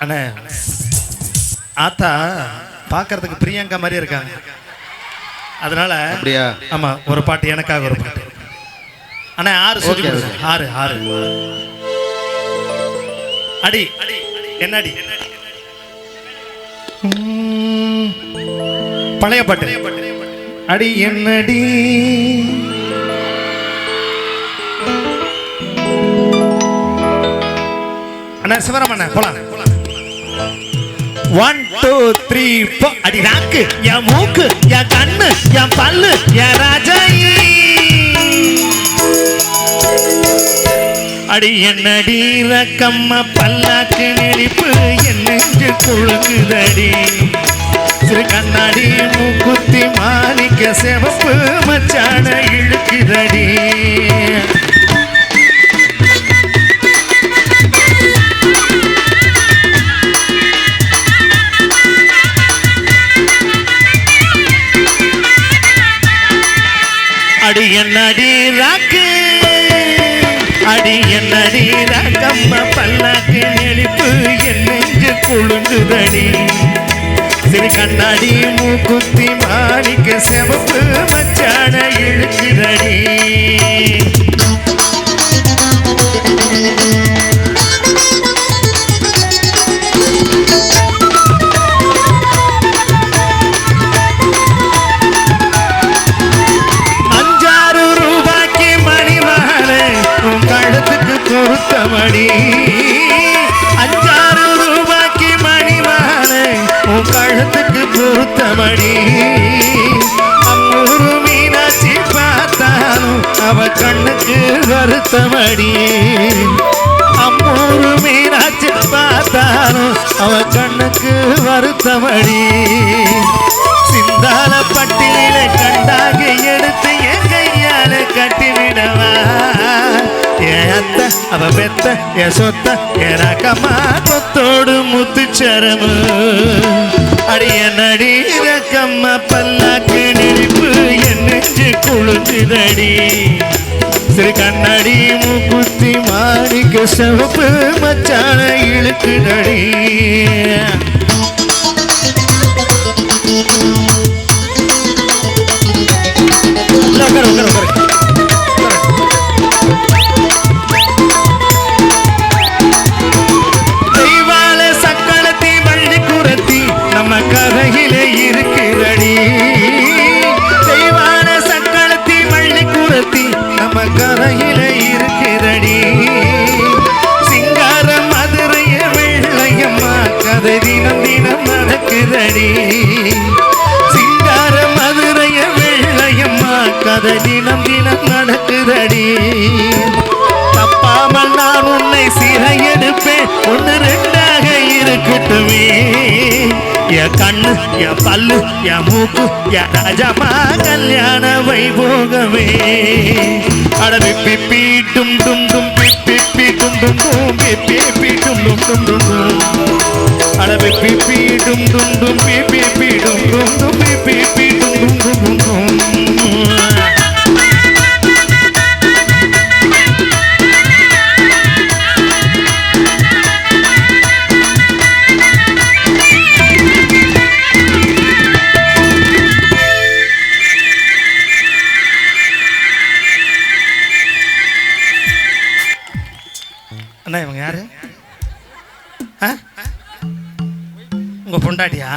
அண்ணே ஆத்தா பார்க்கறதுக்கு பிரியங்கா மாதிரி இருக்காங்க. அதனால அப்படியா? ஆமா, ஒரு பாட்டு எனக்காக ஒரு பாட்டு. அண்ணா 6 சொல்லி 6 அடி என்னடி பழைய பாட்டு. அடி என்னடி அண்ணா சிவராமண்ணா போலாம். 1 2 3 4 அடி ராக்கு என் மூக்கு என் கண்ணு என் பல்லு என் ராஜாயி. அடி என்னடி ரக்கம்மா பல்லாக்கு நெளிப்பு என் நெஞ்சு குழுங்குதடி. சிறு கண்ணாடி மூக்குத்தி மாணிக்க சிவப்பு மச்சான இழுக்குதடி. அடி என்னடி ராக்கு அடி என்னடி ராக்கம்மா பல்லாக்கு நெளிப்பு என் நெஞ்சு குழுங்குதடி. சிறு கண்ணாடி மூக்குத்தி மாணிக்க சிவப்பு மச்சான இழுக்குதடி. பொருத்தமடி 5 ரூபாய்க்கு மணிமாலை உன் கழுத்துக்கு பொருத்தமடி. அம்மூரு மீனாட்சி பார்த்தாலும் அவ கண்ணுக்கு வருத்தமடி. அம்மூரு மீனாட்சி பார்த்தாலும் அவ கண்ணுக்கு வருத்தமடி. சிந்தால பட்டியல கண்டாக எடுத்து என் கையால கட்டிவிடவா. ஏத்த அவ பெத்த என் சொத்த எனக்கம்மா கொத்தோடு முத்துச்சரமு. அடிய நடிகம்மா பல்லாக்கு நெளிப்பு என் நெஞ்சு குழுங்குதடி. சிறு கண்ணாடி மூக்குத்தி மாணிக்க சிவப்பு மச்சான இழுக்குதடி. கரையிலே இருக்கிறடி. தெய்வான சக்களத்தி மள்ளி குரத்தி நம்ம கரையிலே இருக்கிறடி. சிங்கார மதுரைய வெள்ளையம்மா கதை தினம் தினம் நடக்குதடி. சிங்கார மதுரைய வெள்ளையம்மா கதை தினம் தினம் நடக்குதடி. தப்பாமல் நான் உன்னை சிறை எடுப்பேன் 1 2ஆக இருக்கட்டுமே. என் கண்ணு என் பல்லு என் மூக்கு என் ராஜமா கல்யாண வைபோகமே. அட பிப்பி டும் டும் டும் பிப்பி டும் டும் டும் பிப்பி டும் டும் டும் டும் டும். அட பிப்பி டும் டும் டும் பிப்பி டும் டும் டும் பிப்பி டும் டும் டும் டும். அண்ணா இவங்க யாரு? உங்க பொண்டாட்டியா?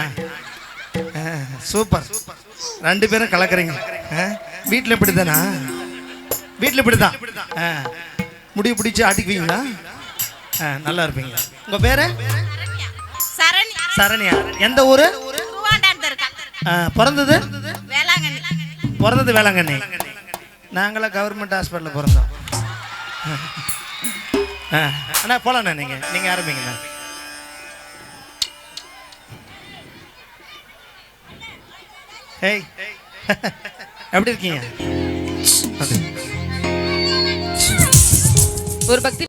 சூப்பர், 2 பேரும் கலக்குறீங்க. வீட்டில் இப்படிதானா? வீட்டில் இப்படிதான் முடிவு பிடிச்சி ஆட்டிக்குவீங்களா? நல்லா இருப்பீங்க. உங்க பேரு? சரண்யா. எந்த ஊரு? பிறந்தது? பிறந்தது வேளாங்கண்ணி. நாங்களாம் கவர்மெண்ட் ஹாஸ்பிட்டலில் பிறந்தோம். அண்ணா போலாண்ணா. நீங்க ஆரம்பிங்கண்ணா. ஹேய் எப்படி இருக்கீங்க? ஒரு பக்தி